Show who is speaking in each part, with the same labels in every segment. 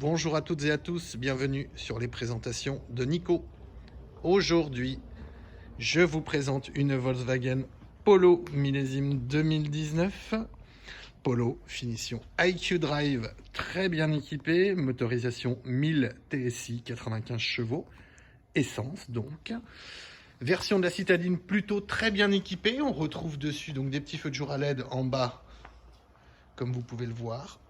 Speaker 1: Bonjour à toutes et à tous, bienvenue sur les présentations de Nico. Aujourd'hui, je vous présente une Volkswagen Polo millésime 2019. Polo, finition IQ Drive, très bien équipé, motorisation 1000 TSI, 95 chevaux, essence donc. Version de la citadine plutôt très bien équipée, on retrouve dessus donc des petits feux de jour à LED en bas, comme vous pouvez le voir.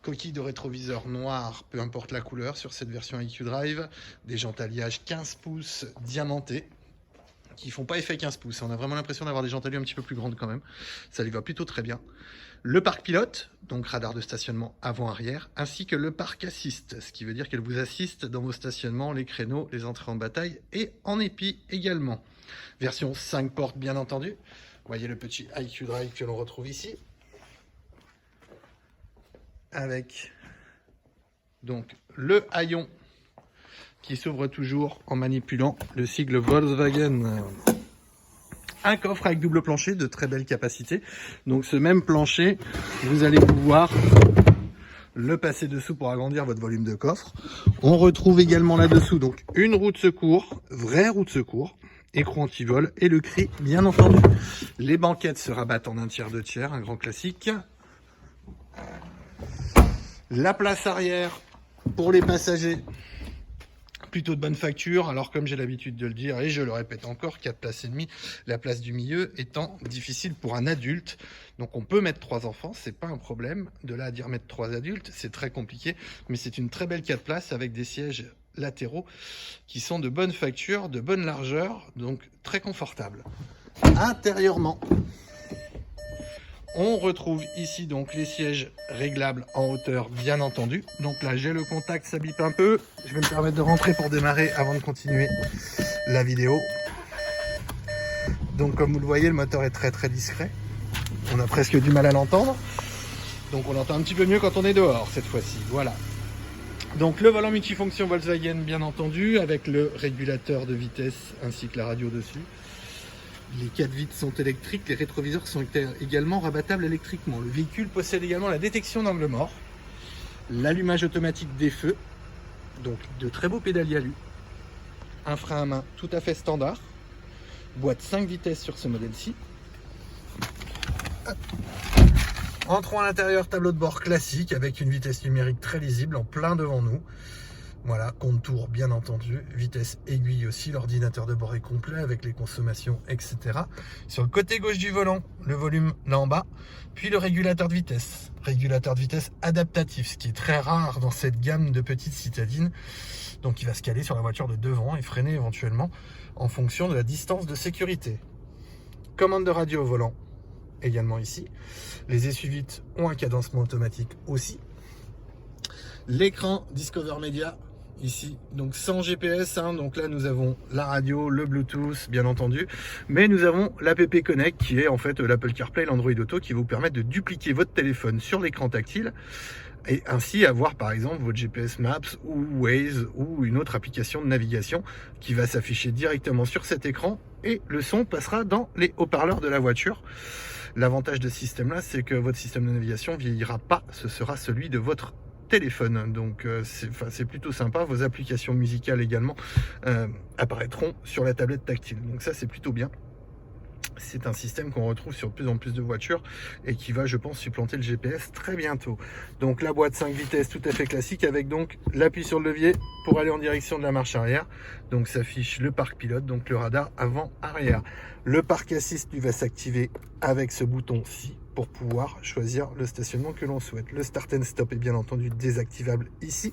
Speaker 1: Coquille de rétroviseur noir, peu importe la couleur, sur cette version IQ Drive. Des jantes alliage 15 pouces diamantées, qui font pas effet 15 pouces. On a vraiment l'impression d'avoir des jantes alliage un petit peu plus grandes quand même. Ça lui va plutôt très bien. Le parc pilote, donc radar de stationnement avant-arrière, ainsi que le parc assist, ce qui veut dire qu'elle vous assiste dans vos stationnements, les créneaux, les entrées en bataille et en épi également. Version 5 portes bien entendu. Vous voyez le petit IQ Drive que l'on retrouve ici. Avec donc le haillon qui s'ouvre toujours en manipulant le sigle Volkswagen. Un coffre avec double plancher de très belle capacité. Donc ce même plancher, vous allez pouvoir le passer dessous pour agrandir votre volume de coffre. On retrouve également là-dessous donc une roue de secours, vraie roue de secours, écrou anti-vol et le cri bien entendu. Les banquettes se rabattent en 1/3 2 tiers, un grand classique. La place arrière pour les passagers, plutôt de bonne facture. Alors comme j'ai l'habitude de le dire et je le répète encore, 4 places et demie, la place du milieu étant difficile pour un adulte. Donc on peut mettre 3 enfants, c'est pas un problème. De là à dire mettre 3 adultes, c'est très compliqué. Mais c'est une très belle 4 places avec des sièges latéraux qui sont de bonne facture, de bonne largeur, donc très confortable. Intérieurement, on retrouve ici donc les sièges réglables en hauteur bien entendu. Donc là j'ai le contact, ça bip un peu. Je vais me permettre de rentrer pour démarrer avant de continuer la vidéo. Donc comme vous le voyez, le moteur est très discret. On a presque du mal à l'entendre. Donc on l'entend un petit peu mieux quand on est dehors cette fois-ci. Voilà. Donc le volant multifonction Volkswagen bien entendu, avec le régulateur de vitesse ainsi que la radio dessus. Les 4 vitres sont électriques, les rétroviseurs sont également rabattables électriquement. Le véhicule possède également la détection d'angle mort, l'allumage automatique des feux, donc de très beaux pédaliers alu, un frein à main tout à fait standard, boîte 5 vitesses sur ce modèle-ci. Entrons à l'intérieur, tableau de bord classique avec une vitesse numérique très lisible en plein devant nous. Voilà, compte-tour bien entendu, vitesse aiguille aussi, l'ordinateur de bord est complet avec les consommations, etc. Sur le côté gauche du volant, le volume là en bas, puis le régulateur de vitesse adaptatif, ce qui est très rare dans cette gamme de petites citadines. Donc il va se caler sur la voiture de devant et freiner éventuellement en fonction de la distance de sécurité. Commande de radio au volant, également ici. Les essuie-vitres ont un cadencement automatique aussi. L'écran Discover Media ici, donc sans GPS, hein, donc là nous avons la radio, le Bluetooth bien entendu, mais nous avons l'APP Connect qui est en fait l'Apple CarPlay, l'Android Auto qui vous permet de dupliquer votre téléphone sur l'écran tactile et ainsi avoir par exemple votre GPS Maps ou Waze ou une autre application de navigation qui va s'afficher directement sur cet écran et le son passera dans les haut-parleurs de la voiture. L'avantage de ce système là, c'est que votre système de navigation vieillira pas, ce sera celui de votre téléphone, donc c'est plutôt sympa. Vos applications musicales également apparaîtront sur la tablette tactile, donc ça c'est plutôt bien. C'est un système qu'on retrouve sur de plus en plus de voitures et qui va, je pense, supplanter le GPS très bientôt. Donc la boîte 5 vitesses tout à fait classique avec donc l'appui sur le levier pour aller en direction de la marche arrière. Donc s'affiche le parc pilote, donc le radar avant-arrière. Le parc assist lui va s'activer avec ce bouton-ci pour pouvoir choisir le stationnement que l'on souhaite. Le start and stop est bien entendu désactivable ici.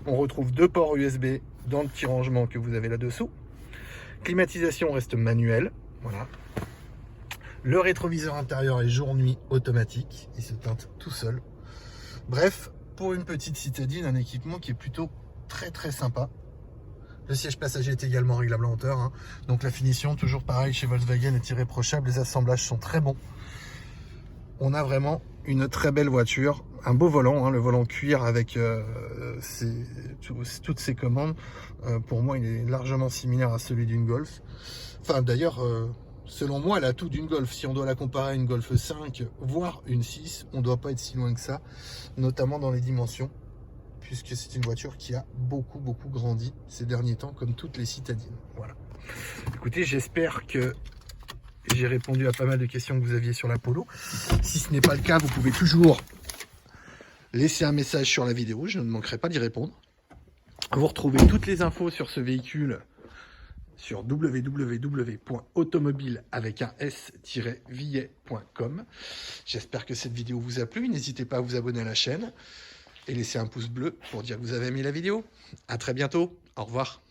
Speaker 1: On retrouve 2 ports USB dans le petit rangement que vous avez là-dessous. Climatisation reste manuelle, voilà. Le rétroviseur intérieur est jour-nuit automatique, il se teinte tout seul. Bref, pour une petite citadine, un équipement qui est plutôt très sympa. Le siège passager est également réglable en hauteur, hein. Donc la finition, toujours pareil chez Volkswagen, est irréprochable, les assemblages sont très bons. On a vraiment une très belle voiture, un beau volant, hein, le volant cuir avec toutes ces commandes. Pour moi, il est largement similaire à celui d'une Golf. Enfin, d'ailleurs, selon moi, l'atout d'une Golf, si on doit la comparer à une Golf 5, voire une 6, on ne doit pas être si loin que ça, notamment dans les dimensions, puisque c'est une voiture qui a beaucoup grandi ces derniers temps, comme toutes les citadines. Voilà. Écoutez, j'espère que j'ai répondu à pas mal de questions que vous aviez sur la Polo. Si ce n'est pas le cas, vous pouvez toujours laisser un message sur la vidéo, je ne manquerai pas d'y répondre. Vous retrouvez toutes les infos sur ce véhicule sur www.automobile avec un s-villet.com. J'espère que cette vidéo vous a plu. N'hésitez pas à vous abonner à la chaîne et laisser un pouce bleu pour dire que vous avez aimé la vidéo. À très bientôt. Au revoir.